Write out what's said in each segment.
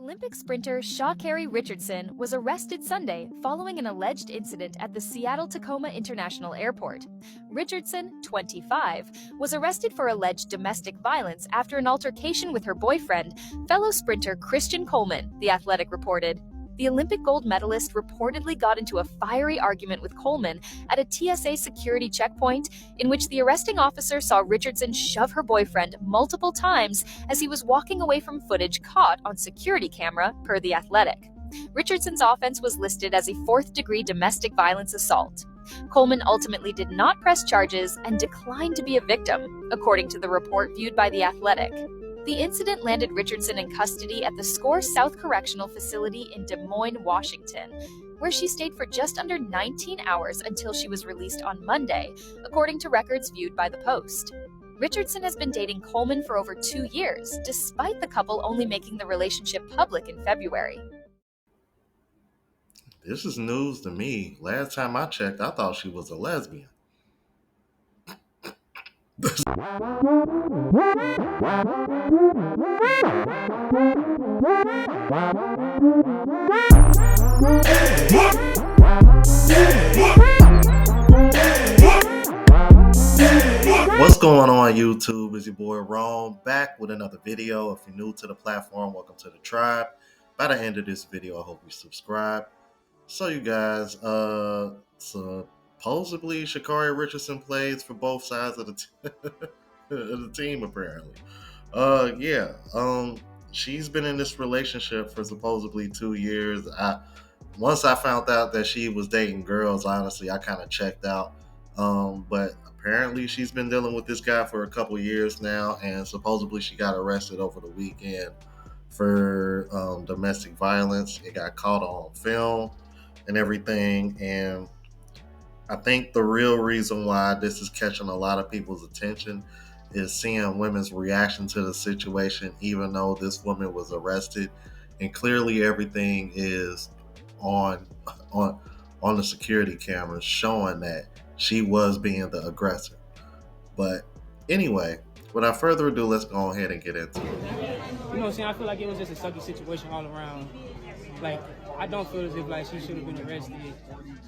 Olympic sprinter Sha'Carri Richardson was arrested Sunday following an alleged incident at the Seattle-Tacoma International Airport. Richardson, 25, was arrested for alleged domestic violence after an altercation with her boyfriend, fellow sprinter Christian Coleman, The Athletic reported. The Olympic gold medalist reportedly got into a fiery argument with Coleman at a TSA security checkpoint in which the arresting officer saw Richardson shove her boyfriend multiple times as he was walking away from footage caught on security camera, per The Athletic. Richardson's offense was listed as a fourth-degree domestic violence assault. Coleman ultimately did not press charges and declined to be a victim, according to the report viewed by The Athletic. The incident landed Richardson in custody at the SCORE South Correctional Facility in Des Moines, Washington, where she stayed for just under 19 hours until she was released on Monday, according to records viewed by the Post. Richardson has been dating Coleman for over 2 years, despite the couple only making the relationship public in February. This is news to me. Last time I checked, I thought she was a lesbian. What's going on, YouTube? It's your boy Rome, back with another video. If you're new to the platform, welcome to the tribe. By the end of this video, I hope you subscribe. So you guys, supposedly Sha'Carri Richardson plays for both sides of the team, apparently. She's been in this relationship for supposedly 2 years. Once I found out that she was dating girls, honestly, I kind of checked out. But apparently she's been dealing with this guy for a couple years now, and supposedly she got arrested over the weekend for domestic violence. It got caught on film and everything, and I think the real reason why this is catching a lot of people's attention is seeing women's reaction to the situation, even though this woman was arrested, and clearly everything is on the security cameras showing that she was being the aggressor. But anyway, without further ado, let's go ahead and get into it. You know what I'm saying? I feel like it was just a sucky situation all around. Like, I don't feel as if like she should have been arrested.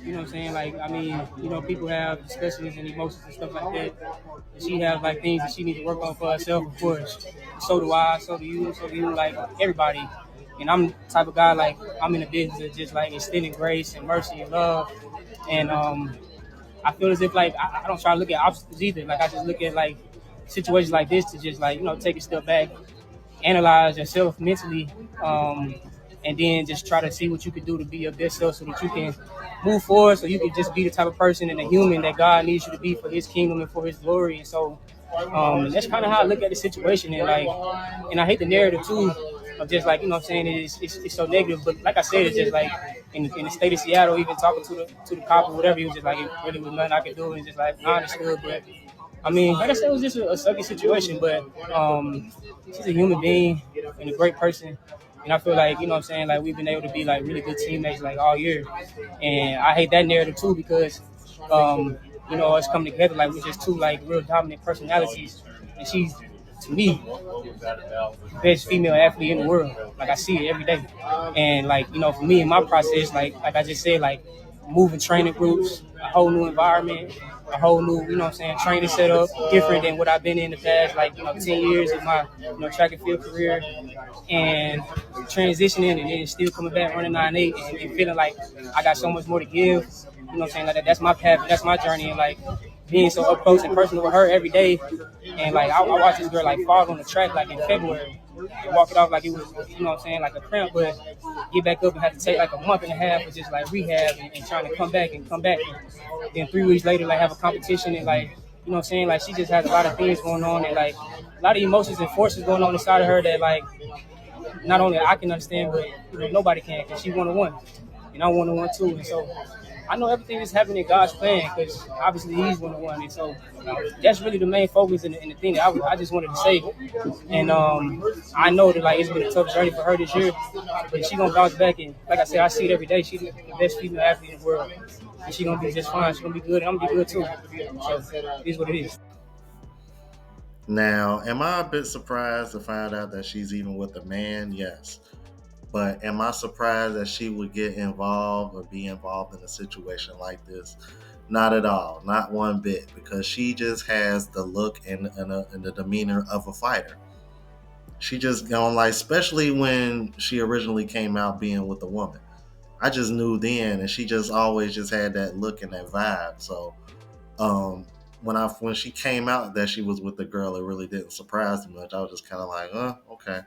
You know what I'm saying? Like, I mean, you know, people have discussions and emotions and stuff like that. And she has like things that she needs to work on for herself, of course. So do I, so do you, like everybody. And I'm the type of guy, like, I'm in the business of just like extending grace and mercy and love. And I feel as if like I don't try to look at obstacles either. Like, I just look at like situations like this to just like, you know, take a step back, analyze yourself mentally, and then just try to see what you can do to be your best self so that you can move forward, so you can just be the type of person and a human that God needs you to be for his kingdom and for his glory. And so that's kind of how I look at the situation. And like, and I hate the narrative too of just like, you know what I'm saying, it's so negative. But like I said, it's just like in the state of Seattle, even talking to the cop or whatever, he was just like, it really was nothing I could do, and just like I understood. But I mean, like I said, it was just a sucky situation, but she's a human being and a great person. And I feel like, you know what I'm saying, like we've been able to be like really good teammates like all year. And I hate that narrative too because, you know, us coming together, like we're just two like real dominant personalities. And she's, to me, the best female athlete in the world. Like I see it every day. And like, you know, for me in my process, like I just said, like moving training groups, a whole new environment, a whole new, you know what I'm saying, training setup, different than what I've been in the past, like, you know, 10 years of my, you know, track and field career, and transitioning and then still coming back running 9.8 and feeling like I got so much more to give, you know what I'm saying, like that's my path, that's my journey, and like being so up close and personal with her every day. And like I watched this girl like fall on the track like in February and walk it off like it was, you know what I'm saying, like a cramp, but get back up and have to take like a month and a half of just like rehab and trying to come back. And then 3 weeks later like have a competition, and like, you know what I'm saying, like she just has a lot of things going on, and like a lot of emotions and forces going on inside of her that like not only I can understand, but you know nobody can, because she 1-on-1 and I'm 1-on-1 too. And so I know everything is happening in God's plan, because obviously he's 1-on-1. And so that's really the main focus and the thing that I just wanted to say. And I know that like it's been a tough journey for her this year, but she gonna bounce back. And like I said, I see it every day. She's the best female athlete in the world, and she gonna be just fine. She gonna be good, and I'm gonna be good too. So it is what it is. Now, am I a bit surprised to find out that she's even with a man? Yes. But am I surprised that she would get involved or be involved in a situation like this? Not at all, not one bit, because she just has the look and the demeanor of a fighter. She just gone like, especially when she originally came out being with a woman. I just knew then, and she just always just had that look and that vibe. So when she came out that she was with the girl, it really didn't surprise me much. I was just kind of like, okay,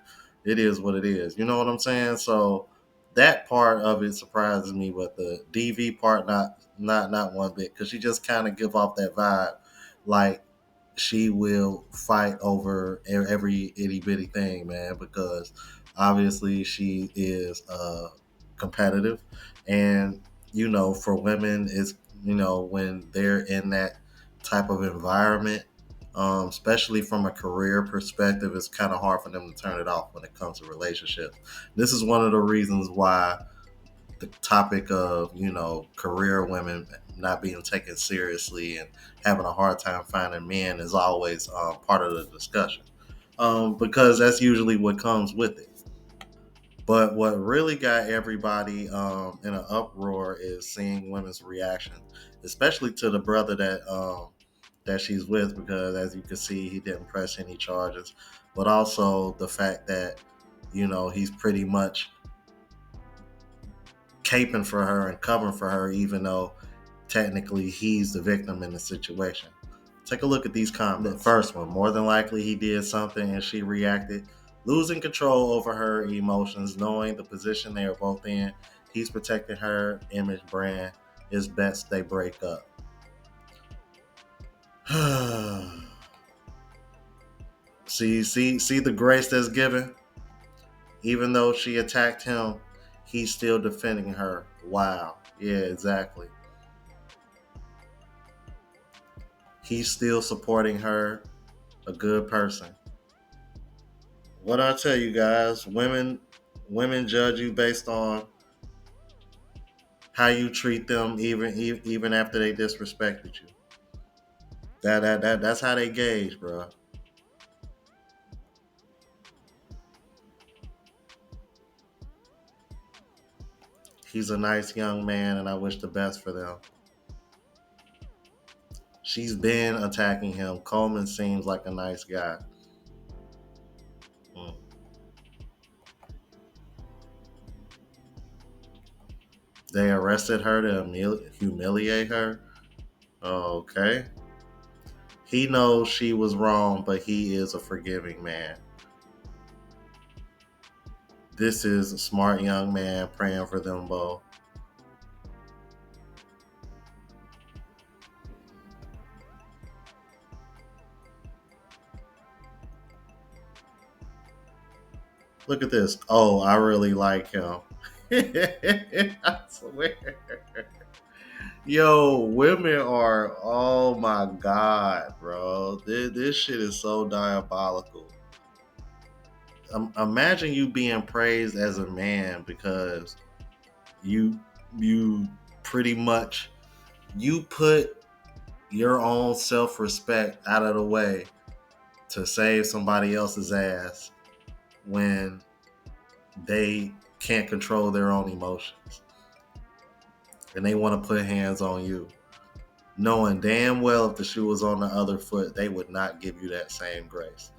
it is what it is. You know what I'm saying? So that part of it surprises me, but the DV part, not one bit, because she just kind of give off that vibe, like she will fight over every itty bitty thing, man, because obviously she is competitive, and for women, it's when they're in that type of environment, especially from a career perspective, it's kind of hard for them to turn it off when it comes to relationships. This is one of the reasons why the topic of career women not being taken seriously and having a hard time finding men is always part of the discussion, because that's usually what comes with it. But what really got everybody in an uproar is seeing women's reaction, especially to the brother that she's with, because as you can see, he didn't press any charges. But also the fact that he's pretty much caping for her and covering for her, even though technically he's the victim in the situation. Take a look at these comments. The first one, more than likely he did something and she reacted, losing control over her emotions, knowing the position they are both in. He's protecting her image brand. It's best they break up. see the grace that's given? Even though she attacked him, he's still defending her. Wow. Yeah, exactly. He's still supporting her, a good person. What I tell you guys, women judge you based on how you treat them, even after they disrespected you. That's how they gauge, bro. He's a nice young man, and I wish the best for them. She's been attacking him. Coleman seems like a nice guy. Mm. They arrested her to humiliate her. Okay. He knows she was wrong, but he is a forgiving man. This is a smart young man praying for them both. Look at this. Oh, I really like him. I swear. Yo, women are, oh my God, bro. This shit is so diabolical. Imagine you being praised as a man because you you pretty much you put your own self-respect out of the way to save somebody else's ass when they can't control their own emotions and they want to put hands on you, knowing damn well if the shoe was on the other foot, they would not give you that same grace.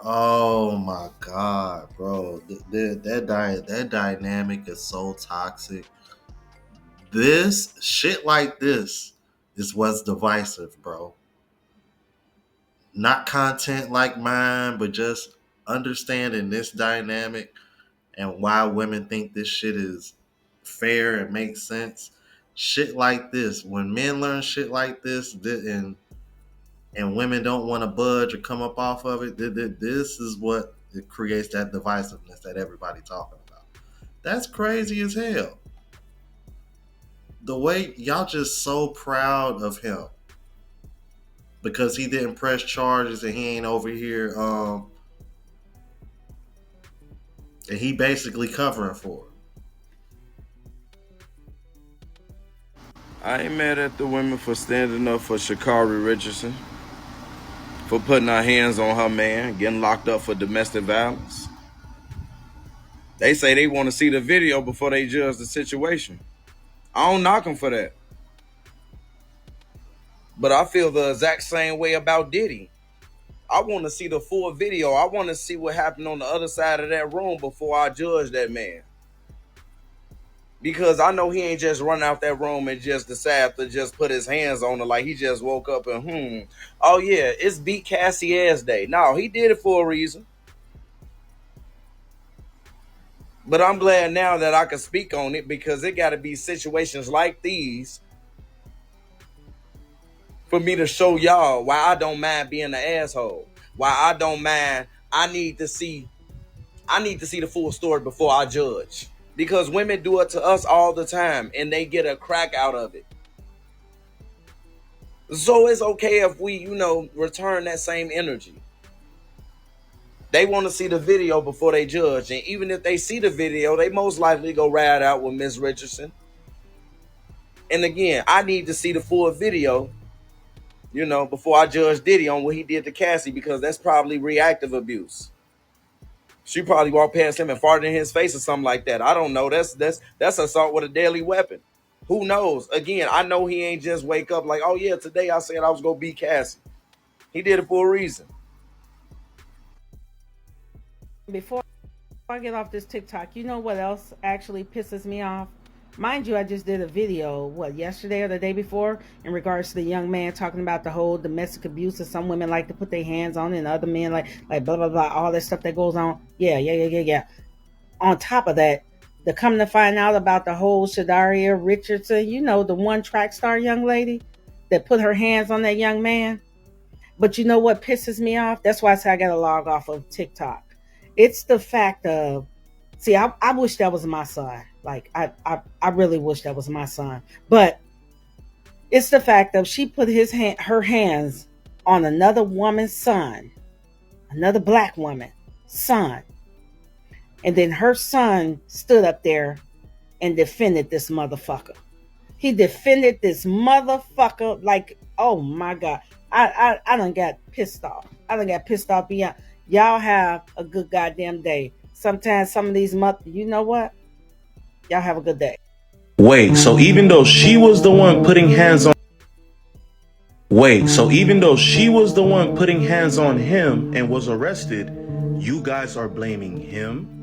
Oh my God, bro. That dynamic is so toxic. This shit like this is what's divisive, bro. Not content like mine, but just understanding this dynamic and why women think this shit is fair and makes sense. Shit like this, when men learn shit like this, and women don't want to budge or come up off of it, this is what it creates that divisiveness that everybody talking about. That's crazy as hell. The way y'all just so proud of him because he didn't press charges and he ain't over here, and he basically covering for it. I ain't mad at the women for standing up for Sha'Carri Richardson, for putting her hands on her man, getting locked up for domestic violence. They say they want to see the video before they judge the situation. I don't knock them for that. But I feel the exact same way about Diddy. I want to see the full video. I want to see what happened on the other side of that room before I judge that man. Because I know he ain't just run out that room and just decide to just put his hands on her like he just woke up and oh yeah, it's beat Cassie ass day. No, he did it for a reason. But I'm glad now that I can speak on it because it got to be situations like these for me to show y'all why I don't mind being an asshole. Why I don't mind. I need to see the full story before I judge. Because women do it to us all the time and they get a crack out of it. So it's okay if we, return that same energy. They want to see the video before they judge. And even if they see the video, they most likely go ride out with Miss Richardson. And again, I need to see the full video, before I judge Diddy on what he did to Cassie, because that's probably reactive abuse. She probably walked past him and farted in his face or something like that. I don't know. That's assault with a deadly weapon. Who knows? Again, I know he ain't just wake up like, oh yeah, today I said I was gonna beat Cassie. He did it for a reason. Before I get off this TikTok, you know what else actually pisses me off? Mind you, I just did a video, yesterday or the day before, in regards to the young man talking about the whole domestic abuse that some women like to put their hands on and other men like blah, blah, blah, all that stuff that goes on. Yeah. On top of that, the come to find out about the whole Sha'Carri Richardson, the one track star young lady that put her hands on that young man. But you know what pisses me off? That's why I say I got to log off of TikTok. It's the fact of, see, I wish that was my son. Like, I really wish that was my son. But it's the fact of she put her hands on another woman's son, another black woman's son. And then her son stood up there and defended this motherfucker. He defended this motherfucker like, oh my God. I done got pissed off. Beyond. Y'all have a good goddamn day. Sometimes some of these you know what? Y'all have a good day. Wait, so even though she was the one putting hands on him and was arrested, you guys are blaming him?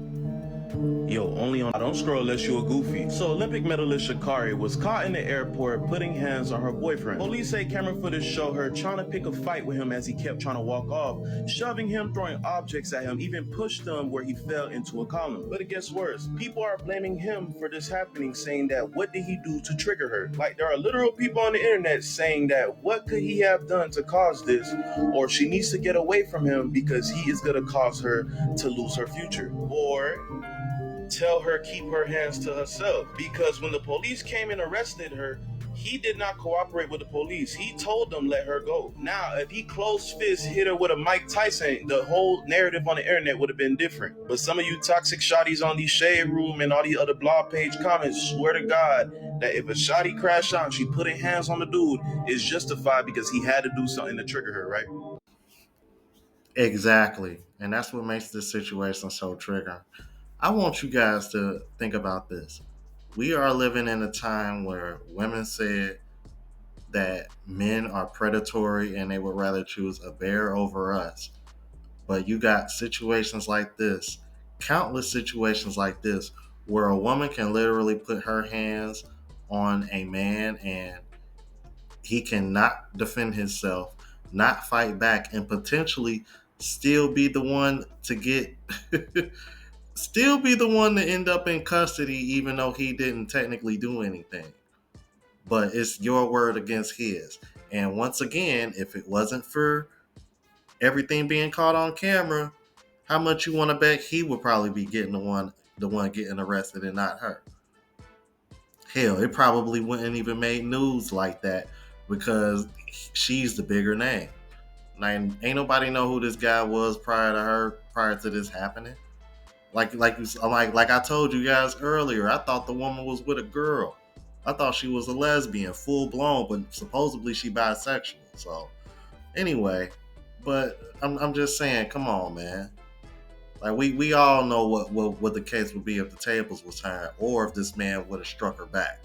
Yo, only on don't scroll unless you a goofy. So Olympic medalist Sha'Carri was caught in the airport putting hands on her boyfriend. Police say camera footage show her trying to pick a fight with him as he kept trying to walk off, shoving him, throwing objects at him, even pushed him where he fell into a column. But it gets worse. People are blaming him for this happening, saying that what did he do to trigger her? Like, there are literal people on the internet saying that what could he have done to cause this, or she needs to get away from him because he is going to cause her to lose her future, or tell her keep her hands to herself. Because when the police came and arrested her, he did not cooperate with the police. He told them let her go. Now, if he closed fist hit her with a Mike Tyson, the whole narrative on the internet would have been different. But some of you toxic shotties on these shade room and all these other blog page comments swear to God that if a shotty crashed out and she put her hands on the dude, it's justified because he had to do something to trigger her, right? Exactly. And that's what makes this situation so triggering. I want you guys to think about this. We are living in a time where women said that men are predatory and they would rather choose a bear over us. But you got situations like this, countless situations like this, where a woman can literally put her hands on a man and he cannot defend himself, not fight back, and potentially still be the one to get still be the one to end up in custody even though he didn't technically do anything. But it's your word against his. And once again, if it wasn't for everything being caught on camera, how much you want to bet he would probably be getting the one getting arrested and not her? Hell, it probably wouldn't even make news like that because she's the bigger name. Like, ain't nobody know who this guy was prior to this happening. Like I told you guys earlier, I thought the woman was with a girl. I thought she was a lesbian, full blown, but supposedly she bisexual. So anyway, but I'm just saying, come on, man. Like we all know what the case would be if the tables was turned, or if this man would have struck her back.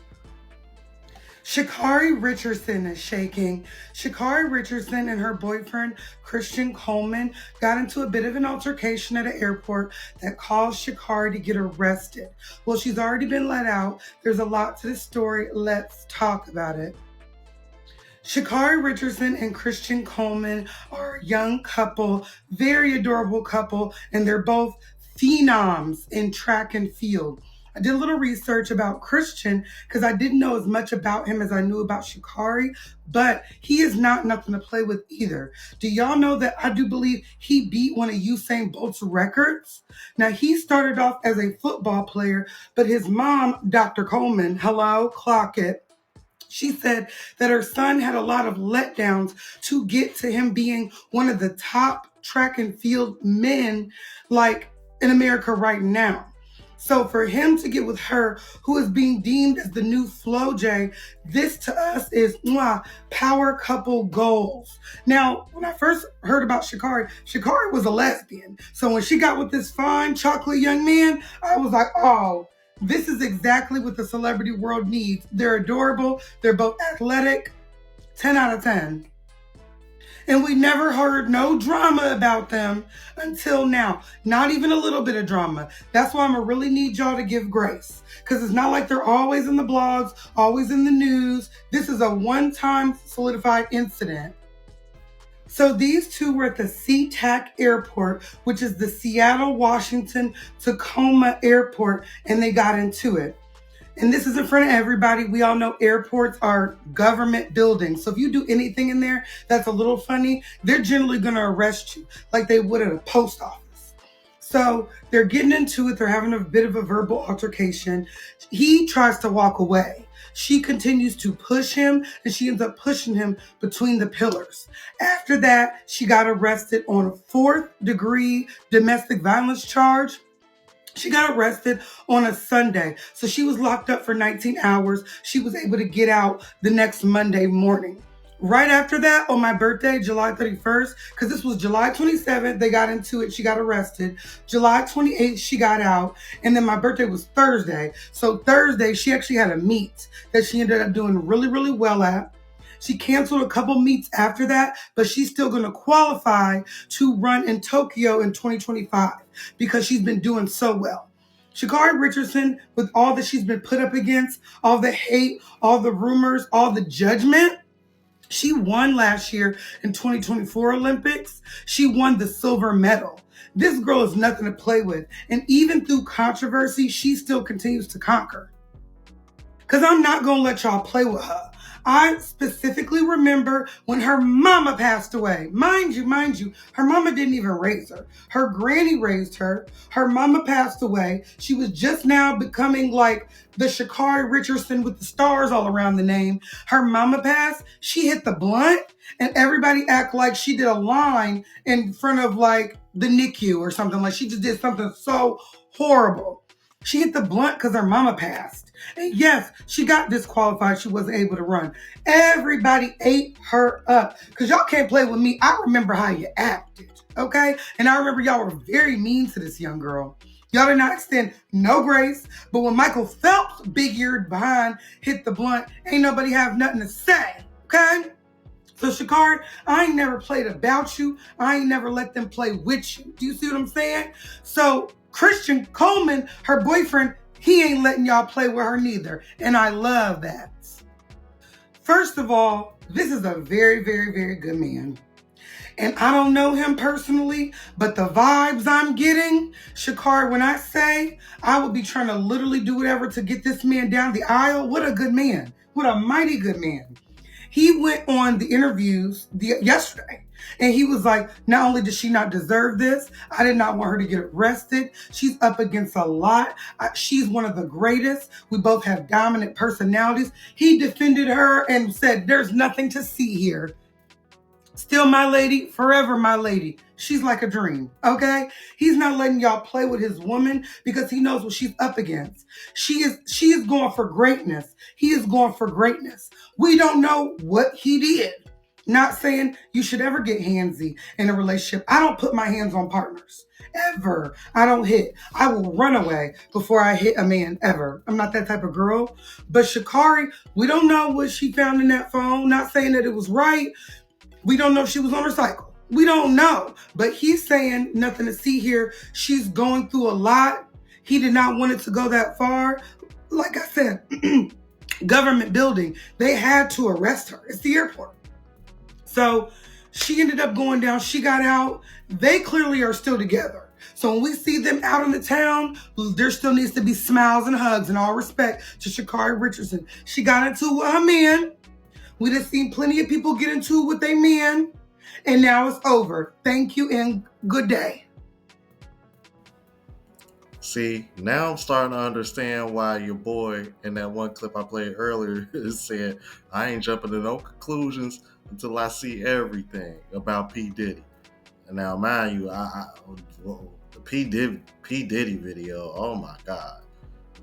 Sha'Carri Richardson is shaking. Sha'Carri Richardson and her boyfriend, Christian Coleman, got into a bit of an altercation at an airport that caused Sha'Carri to get arrested. Well, she's already been let out. There's a lot to this story. Let's talk about it. Sha'Carri Richardson and Christian Coleman are a young couple, very adorable couple, and they're both phenoms in track and field. I did a little research about Christian because I didn't know as much about him as I knew about Sha'Carri, but he is not nothing to play with either. Do y'all know that I do believe he beat one of Usain Bolt's records? Now, he started off as a football player, but his mom, Dr. Coleman, hello, clock it, she said that her son had a lot of letdowns to get to him being one of the top track and field men like in America right now. So for him to get with her, who is being deemed as the new Flo J, this to us is power couple goals. Now, when I first heard about Sha'Carri, Sha'Carri was a lesbian. So when she got with this fine chocolate young man, I was like, oh, this is exactly what the celebrity world needs. They're adorable. They're both athletic. 10 out of 10. And we never heard no drama about them until now. Not even a little bit of drama. That's why I'm going to really need y'all to give grace. Because it's not like they're always in the blogs, always in the news. This is a one-time solidified incident. So these two were at the SeaTac Airport, which is the Seattle, Washington, Tacoma Airport, and they got into it. And this is in front of everybody. We all know airports are government buildings. So if you do anything in there that's a little funny, they're generally going to arrest you like they would at a post office. So they're getting into it. They're having a bit of a verbal altercation. He tries to walk away. She continues to push him, and she ends up pushing him between the pillars. After that, she got arrested on a 4th-degree domestic violence charge. She got arrested on a Sunday. So she was locked up for 19 hours. She was able to get out the next Monday morning. Right after that, on my birthday, July 31st, because this was July 27th, they got into it, she got arrested. July 28th, she got out. And then my birthday was Thursday. So Thursday, she actually had a meet that she ended up doing really, really well at. She canceled a couple meets after that, but she's still going to qualify to run in Tokyo in 2025 because she's been doing so well. Sha'Carri Richardson, with all that she's been put up against, all the hate, all the rumors, all the judgment, she won last year in 2024 Olympics. She won the silver medal. This girl is nothing to play with. And even through controversy, she still continues to conquer. Because I'm not going to let y'all play with her. I specifically remember when her mama passed away. Mind you, her mama didn't even raise her. Her granny raised her. Her mama passed away. She was just now becoming like the Sha'Carri Richardson with the stars all around the name. Her mama passed. She hit the blunt, and everybody act like she did a line in front of like the NICU or something. Like she just did something so horrible. She hit the blunt because her mama passed. And yes, she got disqualified. She wasn't able to run. Everybody ate her up. Because y'all can't play with me. I remember how you acted. Okay? And I remember y'all were very mean to this young girl. Y'all did not extend no grace. But when Michael Phelps, big-eared behind, hit the blunt, ain't nobody have nothing to say. Okay? So Sha'Carri, I ain't never played about you. I ain't never let them play with you. Do you see what I'm saying? So Christian Coleman, her boyfriend, he ain't letting y'all play with her neither. And I love that. First of all, this is a very, very, very good man. And I don't know him personally, but the vibes I'm getting, Sha'Carri, when I say I would be trying to literally do whatever to get this man down the aisle, what a good man. What a mighty good man. He went on the interviews yesterday, and he was like, not only does she not deserve this, I did not want her to get arrested. She's up against a lot. She's one of the greatest. We both have dominant personalities. He defended her and said, there's nothing to see here. Still my lady, forever my lady. She's like a dream, okay? He's not letting y'all play with his woman because he knows what she's up against. She is going for greatness. He is going for greatness. We don't know what he did. Not saying you should ever get handsy in a relationship. I don't put my hands on partners. Ever. I don't hit. I will run away before I hit a man, ever. I'm not that type of girl. But Sha'Carri, we don't know what she found in that phone. Not saying that it was right. We don't know if she was on her cycle. We don't know. But he's saying nothing to see here. She's going through a lot. He did not want it to go that far. Like I said, government building, they had to arrest her. It's the airport. So she ended up going down. She got out. They clearly are still together. So when we see them out in the town, there still needs to be smiles and hugs and all respect to Sha'Carri Richardson. She got into it with her man. We done seen plenty of people get into it with their men. And now it's over. Thank you and good day. See, now I'm starting to understand why your boy in that one clip I played earlier said, I ain't jumping to no conclusions until I see everything about P. Diddy. And now, mind you, the P. Diddy video, oh my God.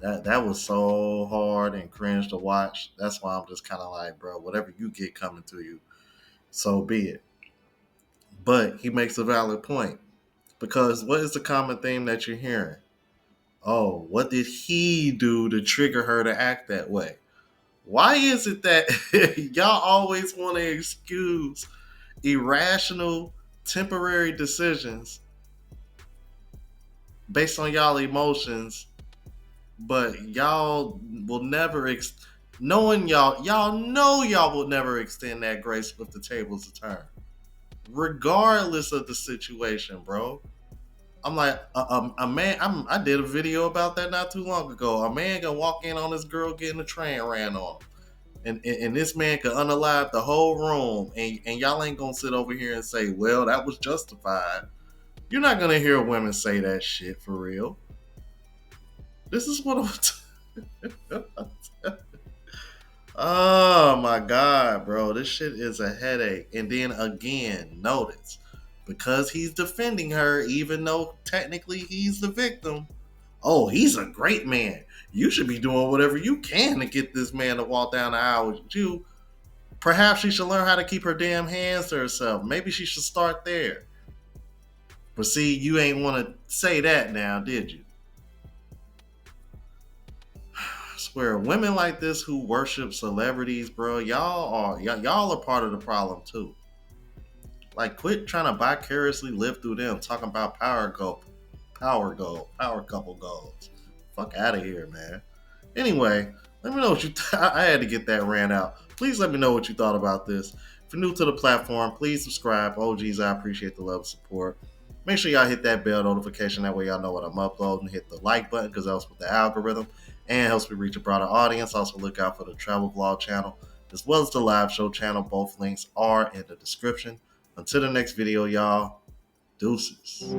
That was so hard and cringe to watch. That's why I'm just kind of like, bro, whatever you get coming to you, so be it. But he makes a valid point. Because what is the common theme that you're hearing? Oh, what did he do to trigger her to act that way? Why is it that y'all always want to excuse irrational, temporary decisions based on y'all emotions, but y'all will never, knowing y'all know y'all will never extend that grace if the tables are turned, regardless of the situation, bro. I'm like, a man, I did a video about that not too long ago. A man can walk in on this girl getting a train ran on him. And this man could unalive the whole room. And y'all ain't going to sit over here and say, well, that was justified. You're not going to hear women say that shit for real. This is what I'm Oh my God, bro. This shit is a headache. And then again, notice, because he's defending her, even though technically he's the victim, oh, he's a great man. You should be doing whatever you can to get this man to walk down the aisle with you. Perhaps she should learn how to keep her damn hands to herself. Maybe she should start there. But see, you ain't want to say that now, did you? I swear, women like this who worship celebrities, bro, y'all are part of the problem too. Like, quit trying to vicariously live through them, talking about power couple goals. Fuck out of here, man. Anyway, let me know what you I had to get that rant out. Please let me know what you thought about this. If you're new to the platform, please subscribe. OGs, I appreciate the love and support. Make sure y'all hit that bell notification. That way y'all know what I'm uploading. Hit the like button because that helps with the algorithm and helps me reach a broader audience. Also look out for the travel vlog channel as well as the live show channel. Both links are in the description. Until the next video, y'all, deuces.